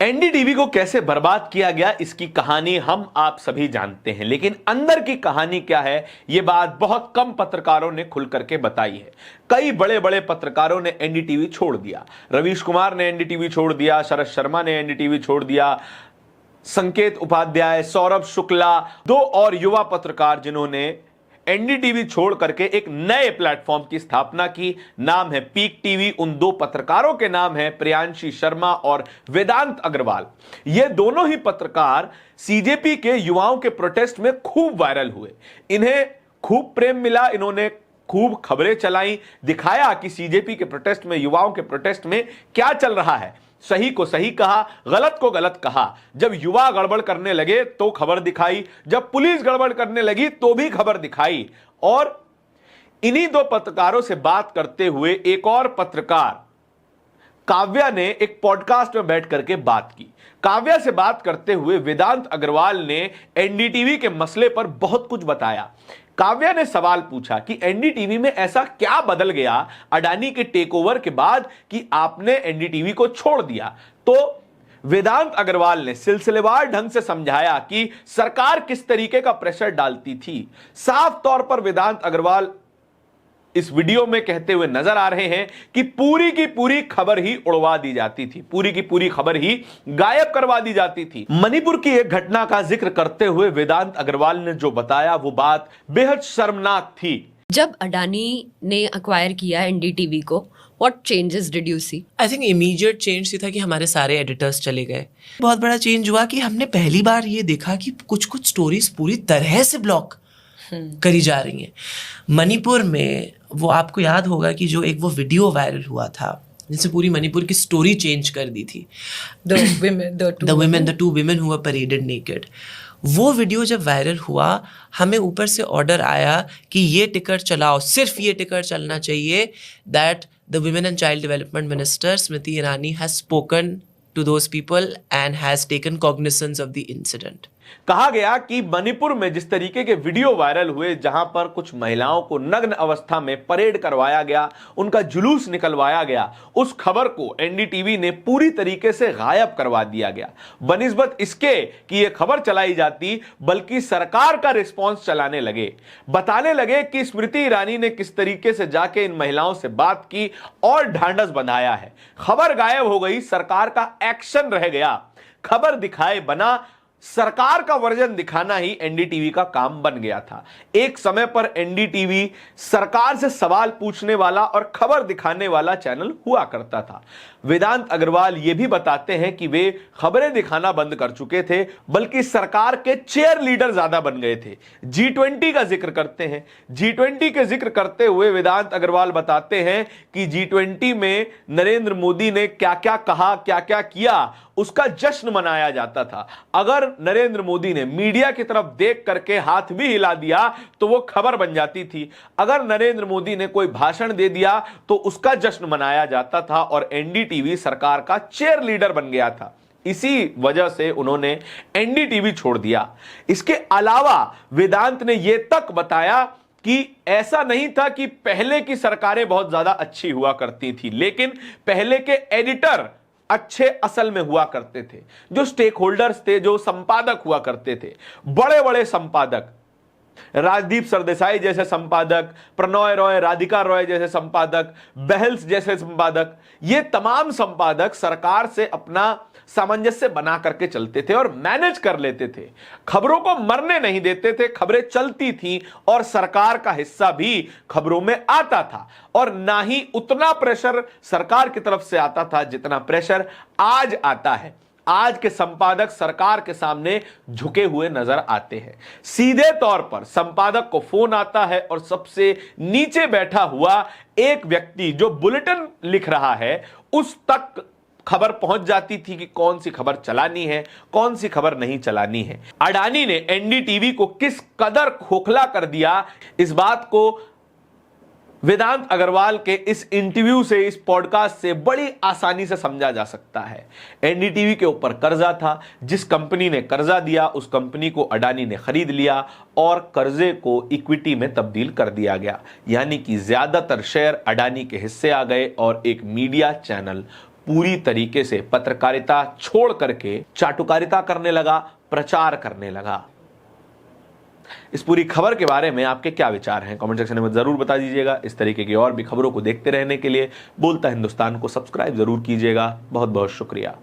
NDTV को कैसे बर्बाद किया गया इसकी कहानी हम आप सभी जानते हैं, लेकिन अंदर की कहानी क्या है यह बात बहुत कम पत्रकारों ने खुल करके बताई है। कई बड़े बड़े पत्रकारों ने एनडीटीवी छोड़ दिया। रवीश कुमार ने एनडीटीवी छोड़ दिया, शरद शर्मा ने एनडीटीवी छोड़ दिया, संकेत उपाध्याय, सौरभ शुक्ला, दो और युवा पत्रकार जिन्होंने एनडीटीवी छोड़ करके एक नए प्लेटफॉर्म की स्थापना की। नाम है पीक टीवी। उन दो पत्रकारों के नाम है प्रियांशी शर्मा और वेदांत अग्रवाल। ये दोनों ही पत्रकार सीजेपी के युवाओं के प्रोटेस्ट में खूब वायरल हुए। इन्हें खूब प्रेम मिला, इन्होंने खूब खबरें चलाई, दिखाया कि सीजेपी के प्रोटेस्ट में, युवाओं के प्रोटेस्ट में क्या चल रहा है। सही को सही कहा, गलत को गलत कहा। जब युवा गड़बड़ करने लगे तो खबर दिखाई, जब पुलिस गड़बड़ करने लगी तो भी खबर दिखाई। और इन्हीं दो पत्रकारों से बात करते हुए एक और पत्रकार काव्या ने एक पॉडकास्ट में बैठ करके बात की। काव्या से बात करते हुए वेदांत अग्रवाल ने एनडीटीवी के मसले पर बहुत कुछ बताया। काव्या ने सवाल पूछा कि एनडीटीवी में ऐसा क्या बदल गया अडानी के टेकओवर के बाद कि आपने एनडीटीवी को छोड़ दिया। तो वेदांत अग्रवाल ने सिलसिलेवार ढंग से समझाया कि सरकार किस तरीके का प्रेशर डालती थी। साफ तौर पर वेदांत अग्रवाल इस वीडियो में कहते हुए नजर आ रहे हैं कि पूरी की पूरी खबर ही उड़वा दी जाती थी, पूरी की पूरी खबर ही गायब करवा दी जाती थी। मणिपुर की एक घटना का जिक्र करते हुए वेदांत अग्रवाल ने जो बताया वो बात बेहद शर्मनाक थी। जब अडानी ने अक्वायर किया एनडीटीवी को, what changes did you see? I think immediate change ये था कि हमारे सारे एडिटर्स चले गए। बहुत बड़ा चेंज हुआ कि हमने पहली बार ये देखा कि कुछ कुछ स्टोरीज पूरी तरह से ब्लॉक करी जा रही हैं। मणिपुर में वो आपको याद होगा कि जो एक वो वीडियो वायरल हुआ था जिससे पूरी मणिपुर की स्टोरी चेंज कर दी थी, the two women who were paraded naked। वो वीडियो जब वायरल हुआ, हमें ऊपर से ऑर्डर आया कि ये टिकर चलाओ, सिर्फ ये टिकर चलना चाहिए। That the women and child development minister Smriti Irani has spoken to those people and has taken cognizance of the incident। कहा गया कि मणिपुर में जिस तरीके के वीडियो वायरल हुए, जहां पर कुछ महिलाओं को नग्न अवस्था में परेड करवाया गया, उनका जुलूस निकलवाया गया, उस खबर को एनडीटीवी ने पूरी तरीके से गायब करवा दिया गया। बनिस्बत इसके कि यह खबर चलाई जाती, बल्कि सरकार का रिस्पॉन्स चलाने लगे, बताने लगे कि स्मृति ईरानी ने किस तरीके से जाके इन महिलाओं से बात की और ढांढस बंधाया है। खबर गायब हो गई, सरकार का एक्शन रह गया। खबर दिखाए बना सरकार का वर्जन दिखाना ही एनडीटीवी का काम बन गया था। एक समय पर एनडीटीवी सरकार से सवाल पूछने वाला और खबर दिखाने वाला चैनल हुआ करता था। वेदांत अग्रवाल यह भी बताते हैं कि वे खबरें दिखाना बंद कर चुके थे, बल्कि सरकार के चेयर लीडर ज्यादा बन गए थे। G20 का जिक्र करते हैं। G20 के जिक्र करते हुए वेदांत अग्रवाल बताते हैं कि G20 में नरेंद्र मोदी ने क्या क्या कहा, क्या क्या किया, उसका जश्न मनाया जाता था। अगर नरेंद्र मोदी ने मीडिया की तरफ देख करके हाथ भी हिला दिया तो वो खबर बन जाती थी। अगर नरेंद्र मोदी ने कोई भाषण दे दिया तो उसका जश्न मनाया जाता था और एनडीटीवी सरकार का चेयर लीडर बन गया था। इसी वजह से उन्होंने एनडीटीवी छोड़ दिया। इसके अलावा वेदांत ने यह तक बताया कि ऐसा नहीं था कि पहले की सरकारें बहुत ज्यादा अच्छी हुआ करती थी, लेकिन पहले के एडिटर अच्छे असल में हुआ करते थे। जो स्टेक होल्डर्स थे, जो संपादक हुआ करते थे, बड़े बड़े संपादक, राजदीप सरदेसाई जैसे संपादक, प्रणॉय रॉय, राधिका रॉय जैसे संपादक, बहल्स जैसे संपादक, ये तमाम संपादक सरकार से अपना सामंजस्य बना करके चलते थे और मैनेज कर लेते थे। खबरों को मरने नहीं देते थे, खबरें चलती थी और सरकार का हिस्सा भी खबरों में आता था। और ना ही उतना प्रेशर सरकार की तरफ से आता था जितना प्रेशर आज आता है। आज के संपादक सरकार के सामने झुके हुए नजर आते हैं। सीधे तौर पर संपादक को फोन आता है और सबसे नीचे बैठा हुआ एक व्यक्ति जो बुलेटिन लिख रहा है उस तक खबर पहुंच जाती थी कि कौन सी खबर चलानी है, कौन सी खबर नहीं चलानी है। अडानी ने एनडीटीवी को किस कदर खोखला कर दिया, इस बात को वेदांत अग्रवाल के इस इंटरव्यू से, इस पॉडकास्ट से बड़ी आसानी से समझा जा सकता है। एनडीटीवी के ऊपर कर्जा था, जिस कंपनी ने कर्जा दिया उस कंपनी को अडानी ने खरीद लिया और कर्जे को इक्विटी में तब्दील कर दिया गया, यानी कि ज्यादातर शेयर अडानी के हिस्से आ गए और एक मीडिया चैनल पूरी तरीके से पत्रकारिता छोड़ करके चाटुकारिता करने लगा, प्रचार करने लगा। इस पूरी खबर के बारे में आपके क्या विचार हैं कमेंट सेक्शन में जरूर बता दीजिएगा। इस तरीके की और भी खबरों को देखते रहने के लिए बोलता हिंदुस्तान को सब्सक्राइब जरूर कीजिएगा। बहुत बहुत शुक्रिया।